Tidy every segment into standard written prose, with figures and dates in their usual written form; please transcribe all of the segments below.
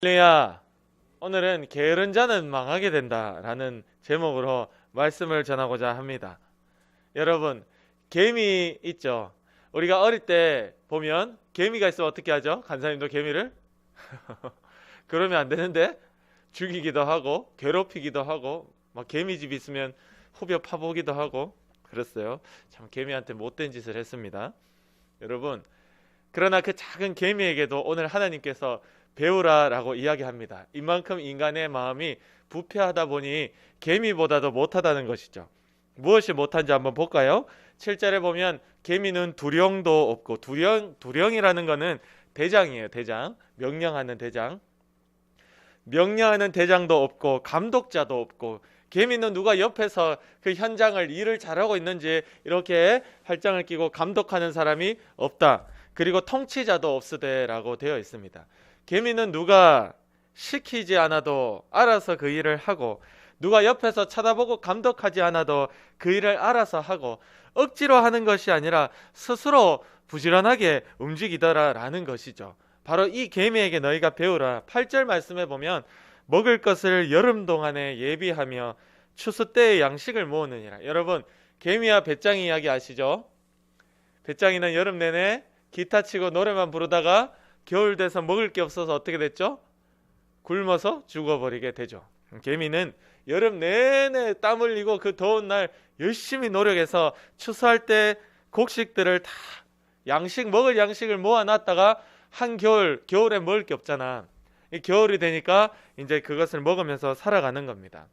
할렐루야. 오늘은 게으른 자는 망하게 된다라는 제목으로 말씀을 전하고자 합니다. 여러분, 개미 있죠? 우리가 어릴 때 보면 개미가 있으면 어떻게 하죠? 간사님도 개미를? 그러면 안 되는데 죽이기도 하고 괴롭히기도 하고 막 개미집 있으면 후벼 파보기도 하고 그랬어요. 참 개미한테 못된 짓을 했습니다. 여러분, 그러나 그 작은 개미에게도 오늘 하나님께서 배우라라고 이야기합니다. 이만큼 인간의 마음이 부패하다 보니 개미보다도 못하다는 것이죠. 무엇이 못한지 한번 볼까요? 7절에 보면 개미는 두령도 없고, 두령이라는 것은 대장이에요. 대장. 명령하는 대장. 명령하는 대장도 없고 감독자도 없고, 개미는 누가 옆에서 그 현장을 일을 잘하고 있는지 이렇게 팔짱을 끼고 감독하는 사람이 없다. 그리고 통치자도 없으되라고 되어 있습니다. 개미는 누가 시키지 않아도 알아서 그 일을 하고, 누가 옆에서 쳐다보고 감독하지 않아도 그 일을 알아서 하고, 억지로 하는 것이 아니라 스스로 부지런하게 움직이더라라는 것이죠. 바로 이 개미에게 너희가 배우라. 8절 말씀에 보면 먹을 것을 여름 동안에 예비하며 추수 때의 양식을 모으느니라. 여러분, 개미와 배짱이 이야기 아시죠? 배짱이는 여름 내내 기타 치고 노래만 부르다가 겨울 돼서 먹을 게 없어서 어떻게 됐죠? 굶어서 죽어버리게 되죠. 개미는 여름 내내 땀 흘리고 그 더운 날 열심히 노력해서 추수할 때 곡식들을 다 먹을 양식을 모아놨다가 겨울에 먹을 게 없잖아. 이 겨울이 되니까 이제 그것을 먹으면서 살아가는 겁니다.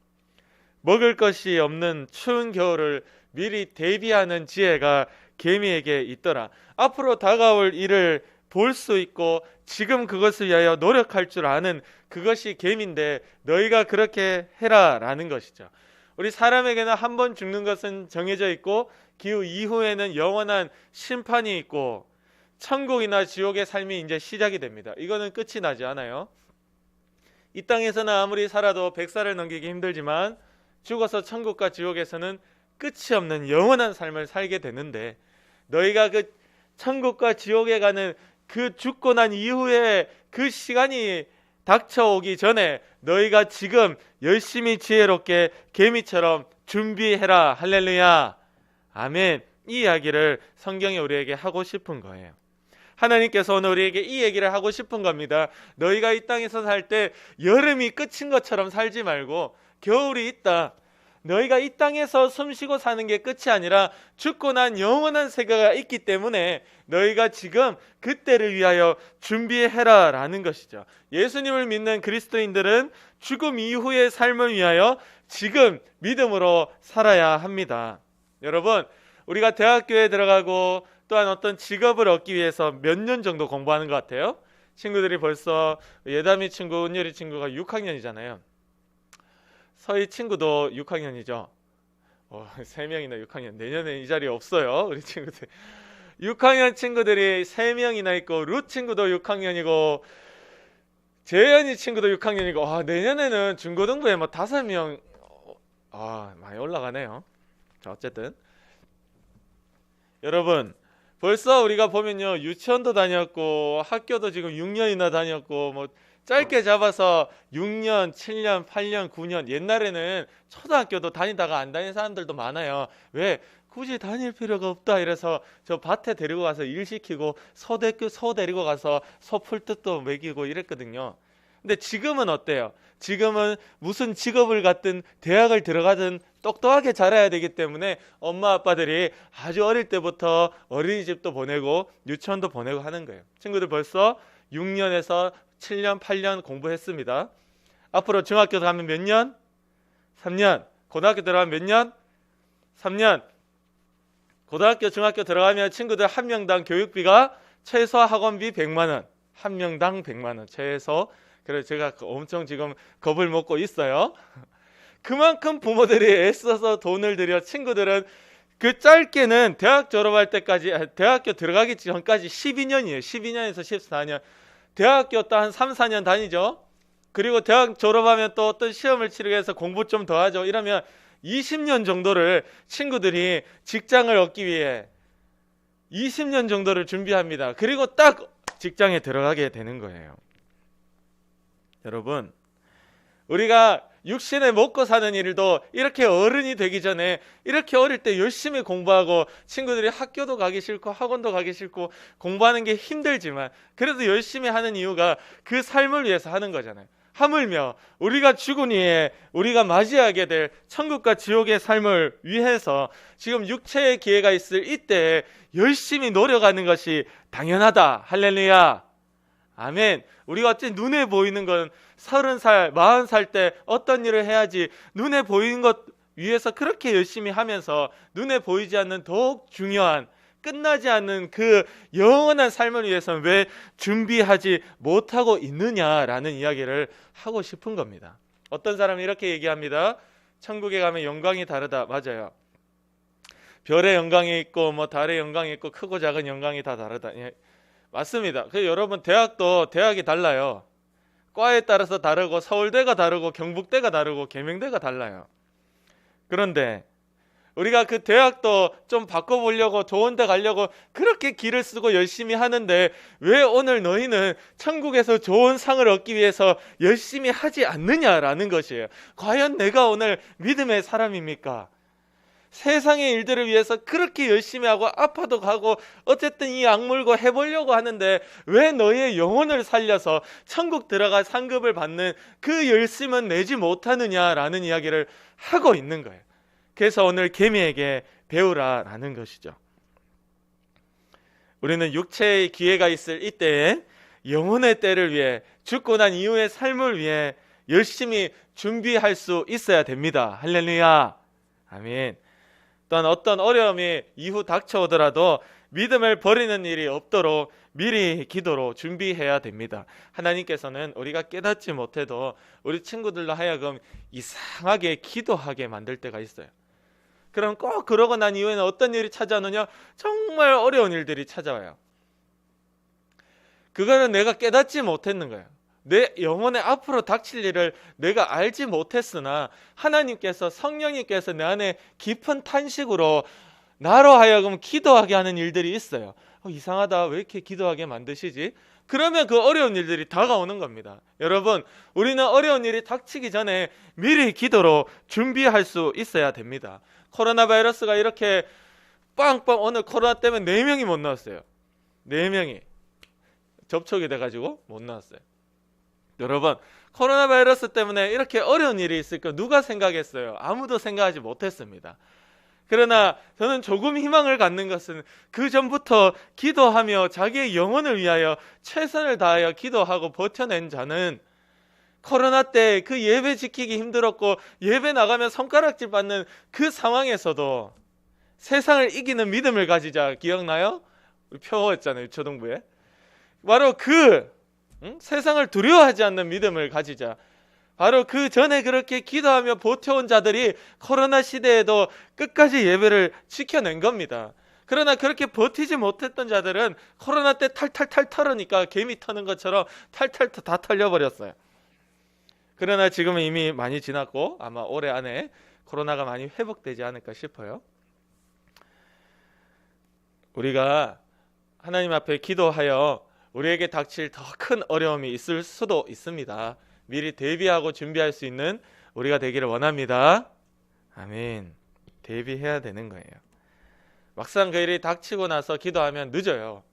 먹을 것이 없는 추운 겨울을 미리 대비하는 지혜가 개미에게 있더라. 앞으로 다가올 일을 볼 수 있고 지금 그것을 위하여 노력할 줄 아는 그것이 개미인데 너희가 그렇게 해라 라는 것이죠. 우리 사람에게는 한 번 죽는 것은 정해져 있고 그 이후에는 영원한 심판이 있고 천국이나 지옥의 삶이 이제 시작이 됩니다. 이거는 끝이 나지 않아요. 이 땅에서는 아무리 살아도 100살을 넘기기 힘들지만 죽어서 천국과 지옥에서는 끝이 없는 영원한 삶을 살게 되는데, 너희가 그 천국과 지옥에 가는 그 죽고 난 이후에 그 시간이 닥쳐오기 전에 너희가 지금 열심히 지혜롭게 개미처럼 준비해라. 할렐루야. 아멘. 이 이야기를 성경이 우리에게 하고 싶은 거예요. 하나님께서 오늘 우리에게 이 얘기를 하고 싶은 겁니다. 너희가 이 땅에서 살 때 여름이 끝인 것처럼 살지 말고 겨울이 있다. 너희가 이 땅에서 숨쉬고 사는 게 끝이 아니라 죽고 난 영원한 세계가 있기 때문에 너희가 지금 그때를 위하여 준비해라 라는 것이죠. 예수님을 믿는 그리스도인들은 죽음 이후의 삶을 위하여 지금 믿음으로 살아야 합니다. 여러분, 우리가 대학교에 들어가고 또한 어떤 직업을 얻기 위해서 몇 년 정도 공부하는 것 같아요? 친구들이 벌써 예담이 친구, 은열이 친구가 6학년이잖아요. 서희 친구도 6학년이죠. 3명이나 6학년. 내년에 이 자리에 없어요. 우리 친구들. 6학년 친구들이 3명이나 있고, 루 친구도 6학년이고, 재현이 친구도 6학년이고, 내년에는 중고등부에 5명, 많이 올라가네요. 자, 어쨌든. 여러분, 벌써 우리가 보면요, 유치원도 다녔고, 학교도 지금 6년이나 다녔고, 짧게 잡아서 6년, 7년, 8년, 9년. 옛날에는 초등학교도 다니다가 안 다닌 사람들도 많아요. 왜? 굳이 다닐 필요가 없다 이래서 저 밭에 데리고 가서 일 시키고 소 데리고 가서 소 풀뜯도 먹이고 이랬거든요. 근데 지금은 어때요? 지금은 무슨 직업을 갖든 대학을 들어가든 똑똑하게 자라야 되기 때문에 엄마 아빠들이 아주 어릴 때부터 어린이집도 보내고 유치원도 보내고 하는 거예요. 친구들 벌써 6년에서 7년, 8년 공부했습니다. 앞으로 중학교 가면 몇 년? 3년. 고등학교 들어가면 몇 년? 3년. 고등학교, 중학교 들어가면 친구들 한 명당 교육비가 최소 학원비 100만 원. 한 명당 100만 원. 최소. 그래서 제가 엄청 지금 겁을 먹고 있어요. 그만큼 부모들이 애써서 돈을 들여 친구들은 그 짧게는 대학 졸업할 때까지, 대학교 들어가기 전까지 12년이에요. 12년에서 14년. 대학교 또 한 3, 4년 다니죠. 그리고 대학 졸업하면 또 어떤 시험을 치르기 위해서 공부 좀 더 하죠. 이러면 20년 정도를 친구들이 직장을 얻기 위해 20년 정도를 준비합니다. 그리고 딱 직장에 들어가게 되는 거예요. 여러분, 우리가 육신에 먹고 사는 일도 이렇게 어른이 되기 전에 이렇게 어릴 때 열심히 공부하고 친구들이 학교도 가기 싫고 학원도 가기 싫고 공부하는 게 힘들지만 그래도 열심히 하는 이유가 그 삶을 위해서 하는 거잖아요. 하물며 우리가 죽은 후에 우리가 맞이하게 될 천국과 지옥의 삶을 위해서 지금 육체의 기회가 있을 이때 열심히 노력하는 것이 당연하다. 할렐루야. 아멘. 우리가 어찌 눈에 보이는 건 30살, 40살 때 어떤 일을 해야지 눈에 보이는 것 위해서 그렇게 열심히 하면서 눈에 보이지 않는 더욱 중요한 끝나지 않는 그 영원한 삶을 위해서는 왜 준비하지 못하고 있느냐라는 이야기를 하고 싶은 겁니다. 어떤 사람이 이렇게 얘기합니다. 천국에 가면 영광이 다르다. 맞아요. 별의 영광이 있고 뭐 달의 영광이 있고 크고 작은 영광이 다 다르다. 예, 맞습니다. 그래서 여러분 대학도 대학이 달라요. 과에 따라서 다르고 서울대가 다르고 경북대가 다르고 계명대가 달라요. 그런데 우리가 그 대학도 좀 바꿔보려고 좋은 데 가려고 그렇게 길을 쓰고 열심히 하는데 왜 오늘 너희는 천국에서 좋은 상을 얻기 위해서 열심히 하지 않느냐라는 것이에요. 과연 내가 오늘 믿음의 사람입니까? 세상의 일들을 위해서 그렇게 열심히 하고 아파도 가고 어쨌든 이 악물고 해보려고 하는데 왜 너의 영혼을 살려서 천국 들어갈 상급을 받는 그 열심은 내지 못하느냐라는 이야기를 하고 있는 거예요. 그래서 오늘 개미에게 배우라라는 것이죠. 우리는 육체의 기회가 있을 이때에 영혼의 때를 위해 죽고 난 이후의 삶을 위해 열심히 준비할 수 있어야 됩니다. 할렐루야. 아멘. 또한 어떤 어려움이 이후 닥쳐오더라도 믿음을 버리는 일이 없도록 미리 기도로 준비해야 됩니다. 하나님께서는 우리가 깨닫지 못해도 우리 친구들로 하여금 이상하게 기도하게 만들 때가 있어요. 그럼 꼭 그러고 난 이후에는 어떤 일이 찾아오느냐? 정말 어려운 일들이 찾아와요. 그거는 내가 깨닫지 못했는 거예요. 내 영혼의 앞으로 닥칠 일을 내가 알지 못했으나 하나님께서 성령님께서 내 안에 깊은 탄식으로 나로 하여금 기도하게 하는 일들이 있어요. 이상하다. 왜 이렇게 기도하게 만드시지? 그러면 그 어려운 일들이 다가오는 겁니다. 여러분, 우리는 어려운 일이 닥치기 전에 미리 기도로 준비할 수 있어야 됩니다. 코로나 바이러스가 이렇게 빵빵 오늘 코로나 때문에 4명이 못 나왔어요. 4명이 접촉이 돼가지고 못 나왔어요. 여러분, 코로나 바이러스 때문에 이렇게 어려운 일이 있을 거 누가 생각했어요? 아무도 생각하지 못했습니다. 그러나 저는 조금 희망을 갖는 것은 그 전부터 기도하며 자기의 영혼을 위하여 최선을 다하여 기도하고 버텨낸 자는 코로나 때 그 예배 지키기 힘들었고 예배 나가면 손가락질 받는 그 상황에서도 세상을 이기는 믿음을 가지자. 기억나요? 우리 표어했잖아요. 초등부에. 바로 세상을 두려워하지 않는 믿음을 가지자. 바로 그 전에 그렇게 기도하며 버텨온 자들이 코로나 시대에도 끝까지 예배를 지켜낸 겁니다. 그러나 그렇게 버티지 못했던 자들은 코로나 때 탈탈탈 털으니까 개미 터는 것처럼 탈탈 다 털려버렸어요. 그러나 지금은 이미 많이 지났고 아마 올해 안에 코로나가 많이 회복되지 않을까 싶어요. 우리가 하나님 앞에 기도하여 우리에게 닥칠 더 큰 어려움이 있을 수도 있습니다. 미리 대비하고 준비할 수 있는 우리가 되기를 원합니다. 아멘. 대비해야 되는 거예요. 막상 그 일이 닥치고 나서 기도하면 늦어요.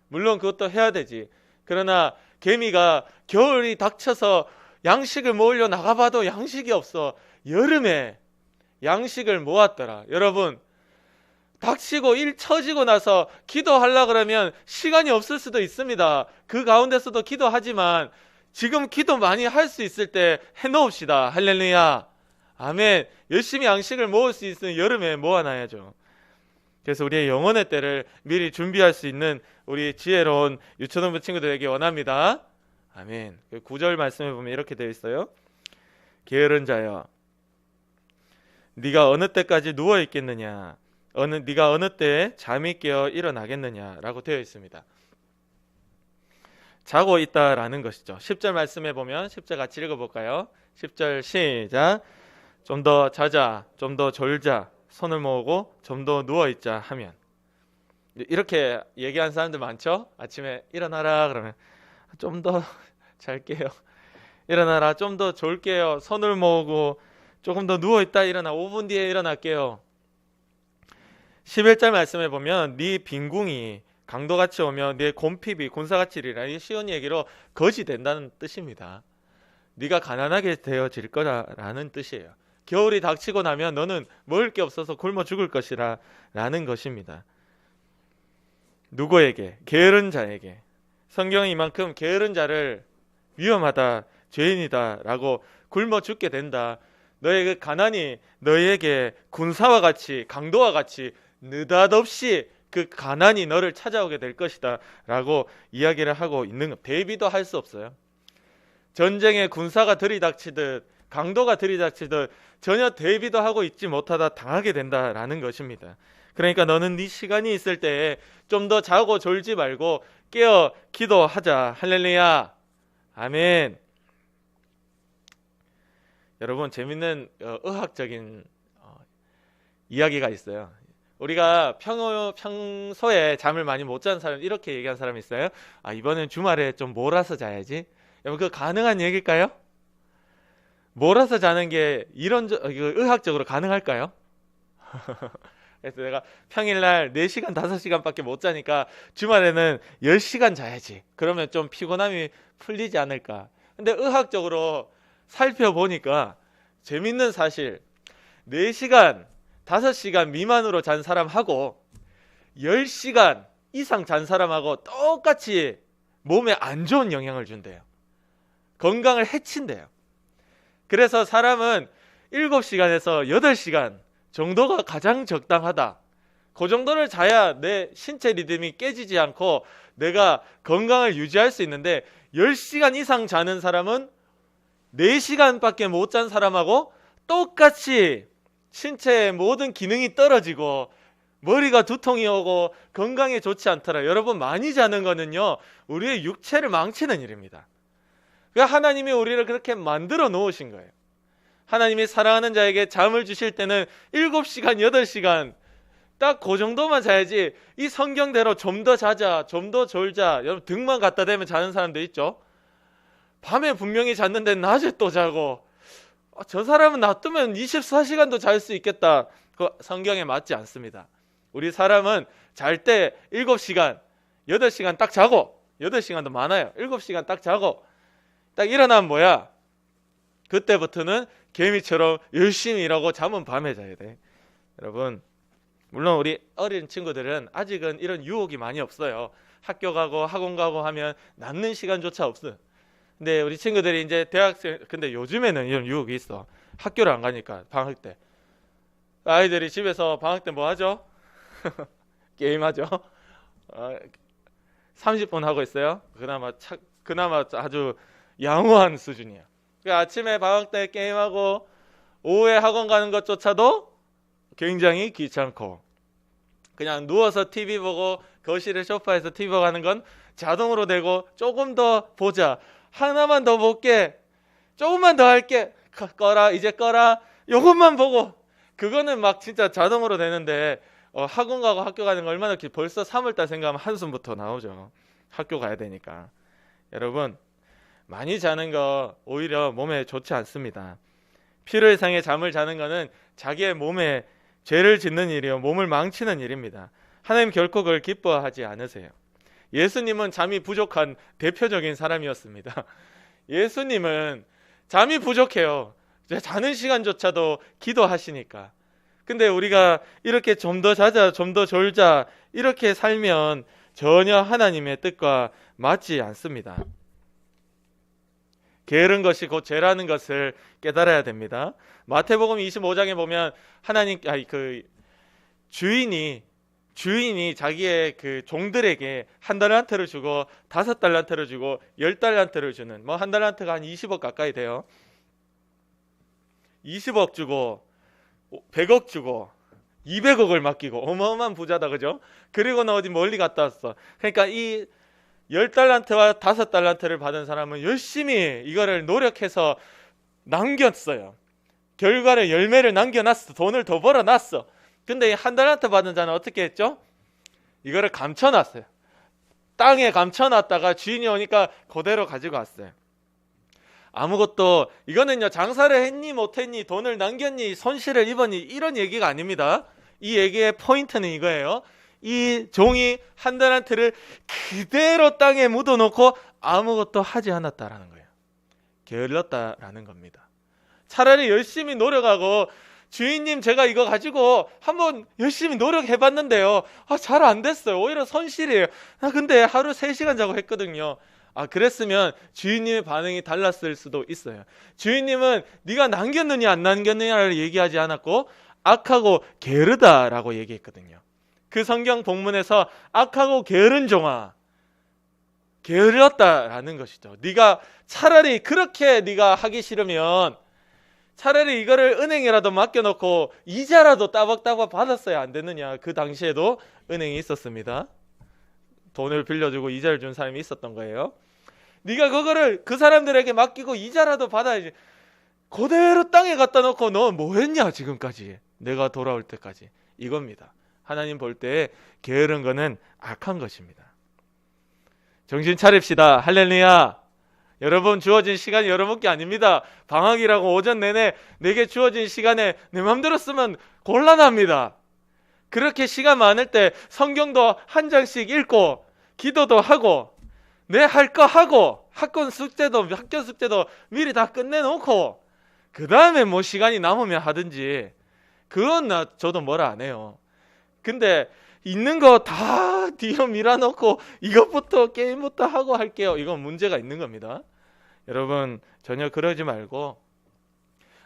물론 그것도 해야 되지. 그러나 개미가 겨울이 닥쳐서 양식을 모으려 나가봐도 양식이 없어. 여름에 양식을 모았더라. 여러분, 닥치고 일 처지고 나서 기도하려고 그러면 시간이 없을 수도 있습니다. 그 가운데서도 기도하지만 지금 기도 많이 할 수 있을 때 해놓읍시다. 할렐루야. 아멘. 열심히 양식을 모을 수 있으면 여름에 모아놔야죠. 그래서 우리의 영혼의 때를 미리 준비할 수 있는 우리 지혜로운 유초등부 친구들에게 원합니다. 아멘. 9절 말씀에 보면 이렇게 되어 있어요. 게으른 자여, 네가 어느 때까지 누워 있겠느냐? 네가 어느 때에 잠이 깨어 일어나겠느냐라고 되어 있습니다. 자고 있다라는 것이죠. 10절 말씀에 보면 10절 같이 읽어볼까요? 10절 시작. 좀 더 자자, 좀 더 졸자, 손을 모으고 좀 더 누워있자 하면, 이렇게 얘기하는 사람들 많죠? 아침에 일어나라 그러면 좀 더 잘게요. 일어나라. 좀 더 졸게요. 손을 모으고 조금 더 누워있다 일어나. 5분 뒤에 일어날게요. 11절 말씀에 보면 네 빈궁이 강도같이 오며 네 곰핍이 군사같이 이리라. 이 쉬운 얘기로 거지 된다는 뜻입니다. 네가 가난하게 되어질 거라는 뜻이에요. 겨울이 닥치고 나면 너는 먹을 게 없어서 굶어 죽을 것이라 라는 것입니다. 누구에게? 게으른 자에게. 성경은 이만큼 게으른 자를 위험하다, 죄인이다 라고 굶어 죽게 된다. 너의 그 가난이 너희에게 군사와 같이, 강도와 같이 느닷없이 그 가난이 너를 찾아오게 될 것이다 라고 이야기를 하고 있는 것. 대비도 할 수 없어요. 전쟁에 군사가 들이닥치듯 강도가 들이닥치듯 전혀 대비도 하고 있지 못하다 당하게 된다라는 것입니다. 그러니까 너는 네 시간이 있을 때에 좀 더 자고 졸지 말고 깨어 기도하자. 할렐루야. 아멘. 여러분, 재밌는 의학적인 이야기가 있어요. 우리가 평소에 잠을 많이 못 자는 사람, 이렇게 얘기한 사람이 있어요. 이번엔 주말에 좀 몰아서 자야지. 여러분, 그거 가능한 얘기일까요? 몰아서 자는 게 의학적으로 가능할까요? 그래서 내가 평일날 4시간, 5시간밖에 못 자니까 주말에는 10시간 자야지. 그러면 좀 피곤함이 풀리지 않을까. 근데 의학적으로 살펴보니까 재밌는 사실, 4시간, 5시간 미만으로 잔 사람하고 10시간 이상 잔 사람하고 똑같이 몸에 안 좋은 영향을 준대요. 건강을 해친대요. 그래서 사람은 7시간에서 8시간 정도가 가장 적당하다. 그 정도를 자야 내 신체 리듬이 깨지지 않고 내가 건강을 유지할 수 있는데, 10시간 이상 자는 사람은 4시간밖에 못 잔 사람하고 똑같이 신체의 모든 기능이 떨어지고 머리가 두통이 오고 건강에 좋지 않더라. 여러분, 많이 자는 거는요, 우리의 육체를 망치는 일입니다. 하나님이 우리를 그렇게 만들어 놓으신 거예요. 하나님이 사랑하는 자에게 잠을 주실 때는 7시간, 8시간 딱 그 정도만 자야지, 이 성경대로 좀 더 자자, 좀 더 졸자, 여러분 등만 갖다 대면 자는 사람들 있죠. 밤에 분명히 잤는데 낮에 또 자고, 저 사람은 놔두면 24시간도 잘 수 있겠다. 그 성경에 맞지 않습니다. 우리 사람은 잘 때 7시간, 8시간 딱 자고, 8시간도 많아요. 7시간 딱 자고 딱 일어나면 뭐야? 그때부터는 개미처럼 열심히 일하고 잠은 밤에 자야 돼. 여러분, 물론 우리 어린 친구들은 아직은 이런 유혹이 많이 없어요. 학교 가고 학원 가고 하면 남는 시간조차 없어요. 근데 우리 친구들이 이제 대학생, 근데 요즘에는 이런 유혹이 있어. 학교를 안 가니까, 방학 때. 아이들이 집에서 방학 때 뭐 하죠? 게임하죠. 30분 하고 있어요. 그나마 아주 양호한 수준이야. 아침에 방학 때 게임하고 오후에 학원 가는 것조차도 굉장히 귀찮고, 그냥 누워서 TV 보고 거실에 소파에서 TV 보고 하는 건 자동으로 되고, 조금 더 보자, 하나만 더 볼게, 조금만 더 할게, 꺼라, 이제 꺼라, 요것만 보고, 그거는 막 진짜 자동으로 되는데, 학원 가고 학교 가는 거 얼마나 벌써 3월달 생각하면 한숨부터 나오죠. 학교 가야 되니까. 여러분, 많이 자는 거 오히려 몸에 좋지 않습니다. 필요 이상의 잠을 자는 거는 자기의 몸에 죄를 짓는 일이요, 몸을 망치는 일입니다. 하나님 결코 그걸 기뻐하지 않으세요. 예수님은 잠이 부족한 대표적인 사람이었습니다. 예수님은 잠이 부족해요. 자는 시간조차도 기도하시니까. 근데 우리가 이렇게 좀 더 자자, 좀 더 졸자, 이렇게 살면 전혀 하나님의 뜻과 맞지 않습니다. 게으른 것이 곧 죄라는 것을 깨달아야 됩니다. 마태복음 25장에 보면 주인이 자기의 그 종들에게 1달란트를 주고 5달란트를 주고 10달란트를 주는, 1달란트가 한 20억 가까이 돼요. 20억 주고 100억 주고 200억을 맡기고, 어마어마한 부자다, 그죠? 그리고는 어디 멀리 갔다 왔어. 그러니까 이 10달란트와 5달란트를 받은 사람은 열심히 이거를 노력해서 남겼어요. 결과를, 열매를 남겨놨어. 돈을 더 벌어놨어. 근데 이 1달란트 받은 자는 어떻게 했죠? 이거를 감춰놨어요. 땅에 감춰놨다가 주인이 오니까 그대로 가지고 왔어요. 아무것도, 이거는요, 장사를 했니 못했니, 돈을 남겼니, 손실을 입었니, 이런 얘기가 아닙니다. 이 얘기의 포인트는 이거예요. 이 종이 한 달란트를 그대로 땅에 묻어놓고 아무것도 하지 않았다라는 거예요. 게을렀다라는 겁니다. 차라리 열심히 노력하고, 주인님 제가 이거 가지고 한번 열심히 노력해봤는데요, 잘 안 됐어요. 오히려 손실이에요. 근데 하루 3시간 자고 했거든요. 그랬으면 주인님의 반응이 달랐을 수도 있어요. 주인님은 네가 남겼느냐 안 남겼느냐를 얘기하지 않았고 악하고 게으르다라고 얘기했거든요. 그 성경 본문에서 악하고 게으른 종아, 게을렀다라는 것이죠. 네가 차라리 그렇게 네가 하기 싫으면 차라리 이거를 은행에라도 맡겨놓고 이자라도 따박따박 받았어야 안 됐느냐. 그 당시에도 은행이 있었습니다. 돈을 빌려주고 이자를 준 사람이 있었던 거예요. 네가 그거를 그 사람들에게 맡기고 이자라도 받아야지. 그대로 땅에 갖다 놓고 너 뭐 했냐 지금까지, 내가 돌아올 때까지. 이겁니다. 하나님 볼 때 게으른 거는 악한 것입니다. 정신 차립시다. 할렐루야. 여러분, 주어진 시간이 여러분께 아닙니다. 방학이라고 오전 내내 내게 주어진 시간에 내 마음대로 쓰면 곤란합니다. 그렇게 시간 많을 때 성경도 한 장씩 읽고 기도도 하고 내 할 거 하고 학교 숙제도 미리 다 끝내놓고 그 다음에 뭐 시간이 남으면 하든지, 그건 저도 뭐라 안 해요. 근데 있는 거 다 뒤로 밀어놓고 이것부터 게임부터 하고 할게요, 이건 문제가 있는 겁니다. 여러분, 전혀 그러지 말고,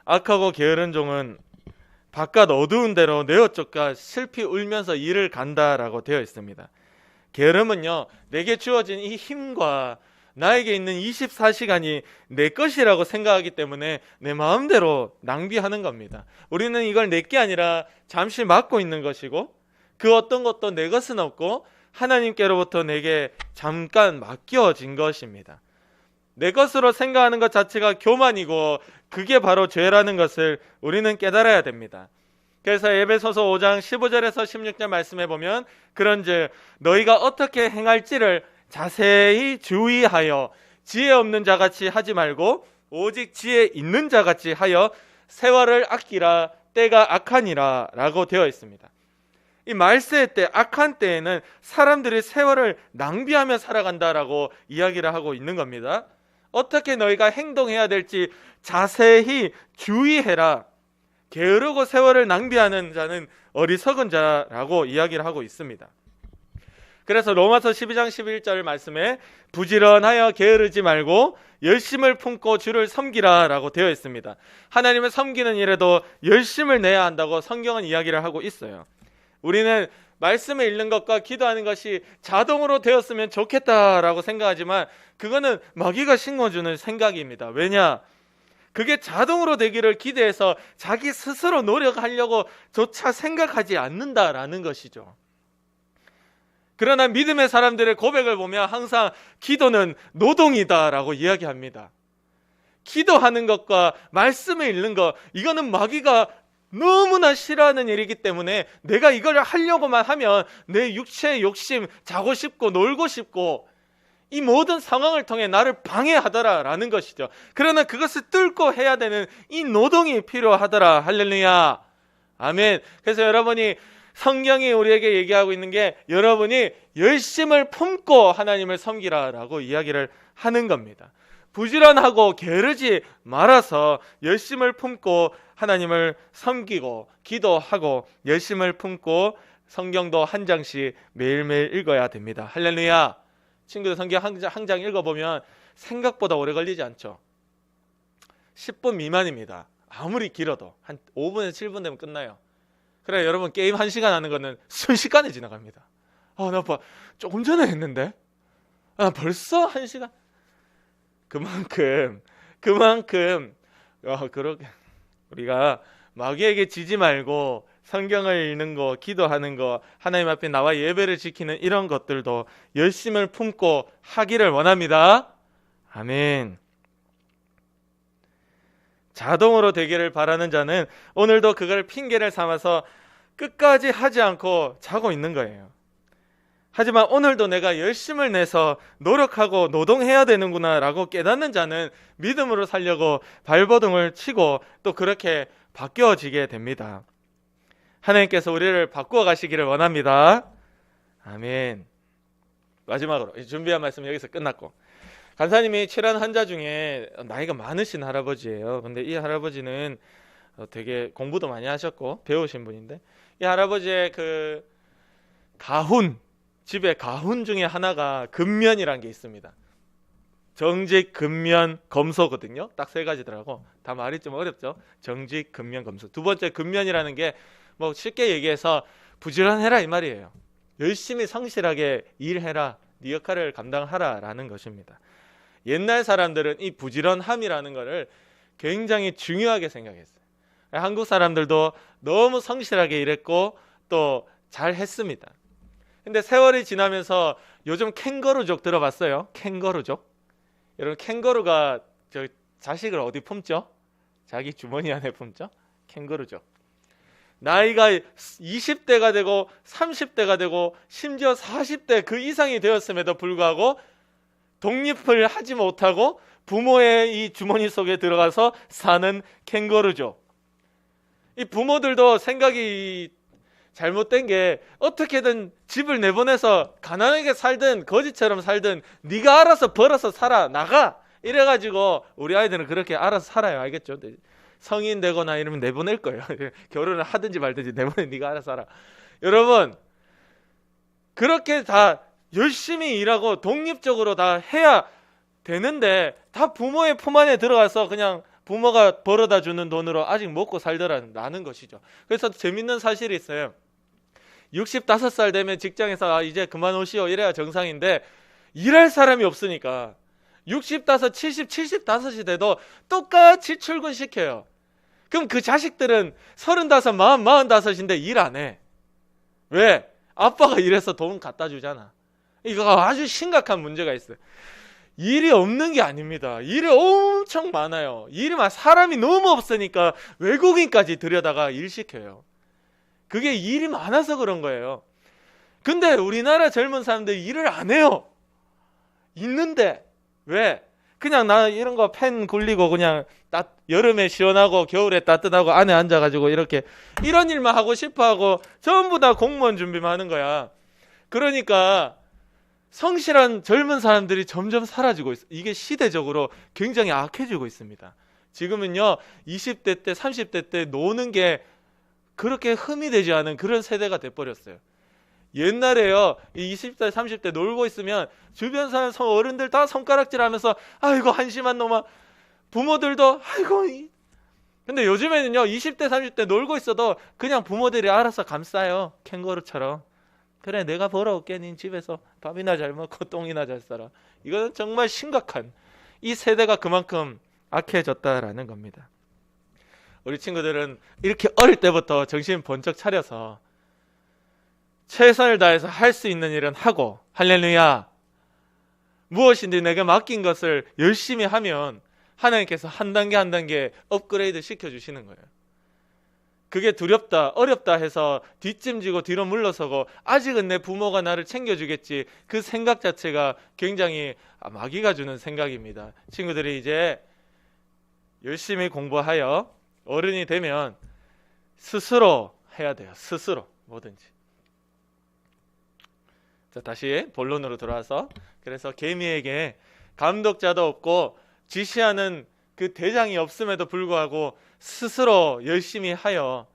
악하고 게으른 종은 바깥 어두운 데로 내 어쩌까 슬피 울면서 일을 간다라고 되어 있습니다. 게으름은요, 내게 주어진 이 힘과 나에게 있는 24시간이 내 것이라고 생각하기 때문에 내 마음대로 낭비하는 겁니다. 우리는 이걸 내 게 아니라 잠시 맡고 있는 것이고, 그 어떤 것도 내 것은 없고 하나님께로부터 내게 잠깐 맡겨진 것입니다. 내 것으로 생각하는 것 자체가 교만이고 그게 바로 죄라는 것을 우리는 깨달아야 됩니다. 그래서 에베소서 5장 15절에서 16절 말씀해 보면, 그런즉 너희가 어떻게 행할지를 자세히 주의하여 지혜 없는 자같이 하지 말고 오직 지혜 있는 자같이 하여 세월을 아끼라, 때가 악하니라 라고 되어 있습니다. 이 말세의 때, 악한 때에는 사람들이 세월을 낭비하며 살아간다라고 이야기를 하고 있는 겁니다. 어떻게 너희가 행동해야 될지 자세히 주의해라. 게으르고 세월을 낭비하는 자는 어리석은 자라고 이야기를 하고 있습니다. 그래서 로마서 12장 11절 말씀에 부지런하여 게으르지 말고 열심을 품고 주를 섬기라 라고 되어 있습니다. 하나님을 섬기는 일에도 열심을 내야 한다고 성경은 이야기를 하고 있어요. 우리는 말씀을 읽는 것과 기도하는 것이 자동으로 되었으면 좋겠다라고 생각하지만 그거는 마귀가 심어주는 생각입니다. 왜냐? 그게 자동으로 되기를 기대해서 자기 스스로 노력하려고 조차 생각하지 않는다라는 것이죠. 그러나 믿음의 사람들의 고백을 보면 항상 기도는 노동이다라고 이야기합니다. 기도하는 것과 말씀을 읽는 것, 이거는 마귀가 너무나 싫어하는 일이기 때문에 내가 이걸 하려고만 하면 내 육체의 욕심, 자고 싶고 놀고 싶고 이 모든 상황을 통해 나를 방해하더라라는 것이죠. 그러나 그것을 뚫고 해야 되는 이 노동이 필요하더라. 할렐루야. 아멘. 그래서 여러분이, 성경이 우리에게 얘기하고 있는 게 여러분이 열심을 품고 하나님을 섬기라라고 이야기를 하는 겁니다. 부지런하고 게으르지 말아서 열심을 품고 하나님을 섬기고 기도하고 열심을 품고 성경도 한 장씩 매일매일 읽어야 됩니다. 할렐루야. 친구들, 성경 한 장 읽어보면 생각보다 오래 걸리지 않죠. 10분 미만입니다. 아무리 길어도 한 5분에서 7분 되면 끝나요. 그래, 여러분, 게임 1시간 하는 거는 순식간에 지나갑니다. 나 조금 전에 했는데 벌써 1시간. 그만큼 그렇게 우리가 마귀에게 지지 말고 성경을 읽는 거, 기도하는 거, 하나님 앞에 나와 예배를 지키는 이런 것들도 열심을 품고 하기를 원합니다. 아멘. 자동으로 되기를 바라는 자는 오늘도 그걸 핑계를 삼아서 끝까지 하지 않고 자고 있는 거예요. 하지만 오늘도 내가 열심을 내서 노력하고 노동해야 되는구나 라고 깨닫는 자는 믿음으로 살려고 발버둥을 치고 또 그렇게 바뀌어지게 됩니다. 하나님께서 우리를 바꾸어 가시기를 원합니다. 아멘. 마지막으로 준비한 말씀 여기서 끝났고, 간사님이 칠한 환자 중에 나이가 많으신 할아버지예요. 근데 이 할아버지는 되게 공부도 많이 하셨고 배우신 분인데, 이 할아버지의 그 가훈, 집에 가훈 중에 하나가 근면이라는 게 있습니다. 정직, 근면, 검소거든요. 딱 세 가지더라고. 다 말이 좀 어렵죠. 정직, 근면, 검소. 두 번째 근면이라는 게 뭐 쉽게 얘기해서 부지런해라 이 말이에요. 열심히 성실하게 일해라, 네 역할을 감당하라 라는 것입니다. 옛날 사람들은 이 부지런함이라는 것을 굉장히 중요하게 생각했어요. 한국 사람들도 너무 성실하게 일했고 또 잘했습니다. 근데 세월이 지나면서 요즘 캥거루족 들어봤어요? 캥거루족? 여러분, 캥거루가 저 자식을 어디 품죠? 자기 주머니 안에 품죠? 캥거루족. 나이가 20대가 되고 30대가 되고 심지어 40대 그 이상이 되었음에도 불구하고 독립을 하지 못하고 부모의 이 주머니 속에 들어가서 사는 캥거루족. 이 부모들도 생각이 잘못된 게, 어떻게든 집을 내보내서 가난하게 살든 거지처럼 살든 네가 알아서 벌어서 살아, 나가, 이래가지고 우리 아이들은 그렇게 알아서 살아요. 알겠죠? 성인 되거나 이러면 내보낼 거예요. 결혼을 하든지 말든지 내보내, 네가 알아서 살아. 여러분, 그렇게 다 열심히 일하고 독립적으로 다 해야 되는데 다 부모의 품 안에 들어가서 그냥 부모가 벌어다 주는 돈으로 아직 먹고 살더라는 것이죠. 그래서 재밌는 사실이 있어요. 65살 되면 직장에서 이제 그만 오시오 이래야 정상인데, 일할 사람이 없으니까 65, 70, 75이 돼도 똑같이 출근시켜요. 그럼 그 자식들은 35, 45인데 일 안 해. 왜? 아빠가 일해서 돈 갖다 주잖아. 이거 아주 심각한 문제가 있어요. 일이 없는 게 아닙니다. 일이 엄청 많아요. 사람이 너무 없으니까 외국인까지 들여다가 일 시켜요. 그게 일이 많아서 그런 거예요. 근데 우리나라 젊은 사람들이 일을 안 해요. 있는데 왜? 그냥 나 이런 거 팬 굴리고 그냥 여름에 시원하고 겨울에 따뜻하고 안에 앉아가지고 이렇게 이런 일만 하고 싶어하고 전부 다 공무원 준비만 하는 거야. 그러니까 성실한 젊은 사람들이 점점 사라지고 있어요. 이게 시대적으로 굉장히 악해지고 있습니다. 지금은요 20대 때 30대 때 노는 게 그렇게 흠이 되지 않은 그런 세대가 돼버렸어요. 옛날에요 20대 30대 놀고 있으면 주변 사람 어른들 다 손가락질하면서 아이고 한심한 놈아, 부모들도 아이고. 근데 요즘에는요 20대 30대 놀고 있어도 그냥 부모들이 알아서 감싸요. 캥거루처럼. 그래 내가 벌어올게, 닌 집에서 밥이나 잘 먹고 똥이나 잘 싸라. 이거는 정말 심각한, 이 세대가 그만큼 악해졌다라는 겁니다. 우리 친구들은 이렇게 어릴 때부터 정신 번쩍 차려서 최선을 다해서 할 수 있는 일은 하고, 할렐루야, 무엇인지 내가 맡긴 것을 열심히 하면 하나님께서 한 단계 한 단계 업그레이드 시켜주시는 거예요. 그게 두렵다, 어렵다 해서 뒷짐지고 뒤로 물러서고 아직은 내 부모가 나를 챙겨주겠지, 그 생각 자체가 굉장히 마귀가 주는 생각입니다. 친구들이 이제 열심히 공부하여 어른이 되면 스스로 해야 돼요. 스스로 뭐든지. 자, 다시 본론으로 돌아와서, 그래서 개미에게 감독자도 없고 지시하는 그 대장이 없음에도 불구하고 스스로 열심히 하여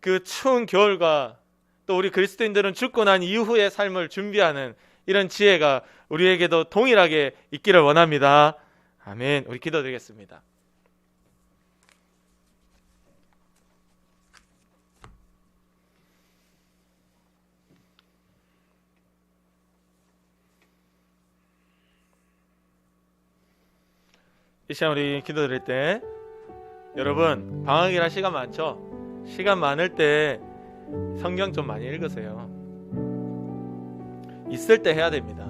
그 추운 겨울과 또 우리 그리스도인들은 죽고 난 이후의 삶을 준비하는 이런 지혜가 우리에게도 동일하게 있기를 원합니다. 아멘. 우리 기도드리겠습니다. 이 시간 우리 기도드릴 때, 여러분 방학이라 시간 많죠? 시간 많을 때 성경 좀 많이 읽으세요. 있을 때 해야 됩니다.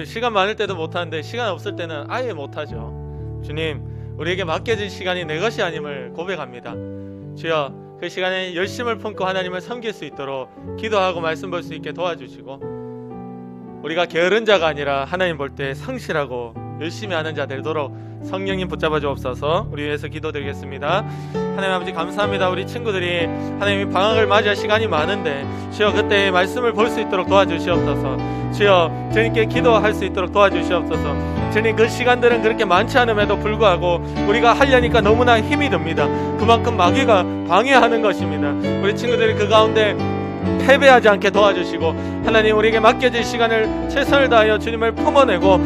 시간 많을 때도 못하는데 시간 없을 때는 아예 못하죠. 주님, 우리에게 맡겨진 시간이 내 것이 아님을 고백합니다. 주여, 그 시간에 열심을 품고 하나님을 섬길 수 있도록 기도하고 말씀 볼 수 있게 도와주시고, 우리가 게으른 자가 아니라 하나님 볼 때 성실하고 열심히 하는 자 되도록 성령님 붙잡아 주옵소서. 우리 위해서 기도드리겠습니다. 하나님 아버지 감사합니다. 우리 친구들이 하나님이 방학을 맞이할 시간이 많은데 주여 그때 말씀을 볼 수 있도록 도와주시옵소서. 주여 주님께 기도할 수 있도록 도와주시옵소서. 주님 그 시간들은 그렇게 많지 않음에도 불구하고 우리가 하려니까 너무나 힘이 듭니다. 그만큼 마귀가 방해하는 것입니다. 우리 친구들이 그 가운데 패배하지 않게 도와주시고 하나님 우리에게 맡겨질 시간을 최선을 다하여 주님을 품어내고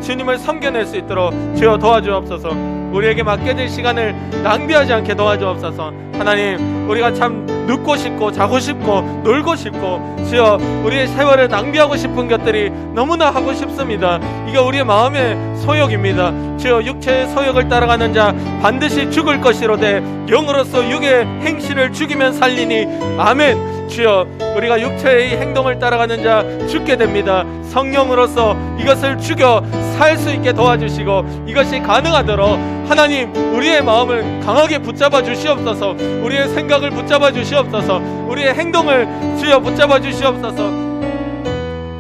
주님을 섬겨낼 수 있도록 주여 도와주옵소서. 우리에게 맡겨질 시간을 낭비하지 않게 도와주옵소서. 하나님 우리가 참 눕고 싶고 자고 싶고 놀고 싶고 주여 우리의 세월을 낭비하고 싶은 것들이 너무나 하고 싶습니다. 이게 우리의 마음의 소욕입니다. 주여 육체의 소욕을 따라가는 자 반드시 죽을 것이로되 영으로서 육의 행실을 죽이면 살리니 아멘. 주여 우리가 육체의 행동을 따라가는 자 죽게 됩니다. 성령으로서 이것을 죽여 살 수 있게 도와주시고 이것이 가능하도록 하나님 우리의 마음을 강하게 붙잡아 주시옵소서. 우리의 생각을 붙잡아 주시옵소서. 우리의 행동을 주여 붙잡아 주시옵소서.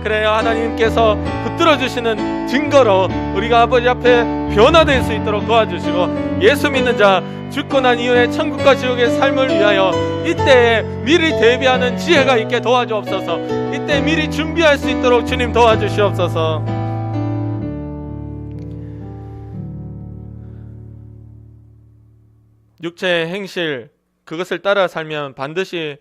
그래야 하나님께서 붙들어 주시는 증거로 우리가 아버지 앞에 변화될 수 있도록 도와주시고 예수 믿는 자 죽고 난 이후에 천국과 지옥의 삶을 위하여 이때에 미리 대비하는 지혜가 있게 도와주옵소서. 이때 미리 준비할 수 있도록 주님 도와주시옵소서. 육체의 행실 그것을 따라 살면 반드시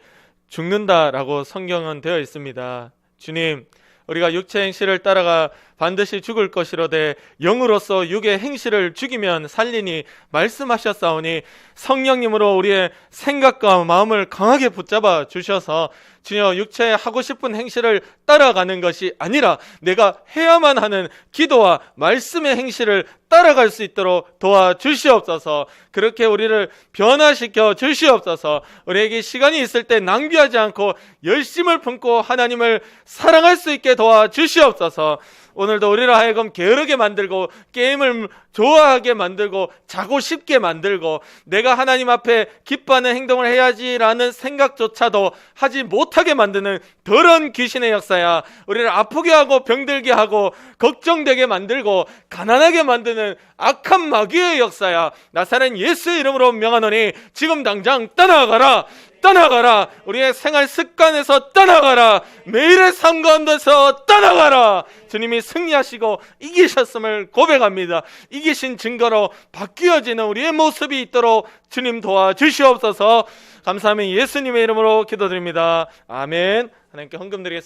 죽는다라고 성경은 되어 있습니다. 주님 우리가 육체의 행실을 따라가 반드시 죽을 것이로되 영으로서 육의 행실을 죽이면 살리니 말씀하셨사오니 성령님으로 우리의 생각과 마음을 강하게 붙잡아 주셔서 주여 육체에 하고 싶은 행실을 따라가는 것이 아니라 내가 해야만 하는 기도와 말씀의 행실을 따라갈 수 있도록 도와주시옵소서. 그렇게 우리를 변화시켜 주시옵소서. 우리에게 시간이 있을 때 낭비하지 않고 열심을 품고 하나님을 사랑할 수 있게 도와주시옵소서. 오늘도 우리를 하여금 게으르게 만들고 게임을 좋아하게 만들고 자고 싶게 만들고 내가 하나님 앞에 기뻐하는 행동을 해야지라는 생각조차도 하지 못하게 만드는 더러운 귀신의 역사야. 우리를 아프게 하고 병들게 하고 걱정되게 만들고 가난하게 만드는 악한 마귀의 역사야. 나사렛 예수의 이름으로 명하노니 지금 당장 떠나가라. 떠나가라. 우리의 생활 습관에서 떠나가라. 매일의 삶 가운데서 떠나가라. 주님이 승리하시고 이기셨음을 고백합니다. 이기신 증거로 바뀌어지는 우리의 모습이 있도록 주님 도와주시옵소서. 감사하며 예수님의 이름으로 기도드립니다. 아멘. 하나님께 헌금 드리겠습니다.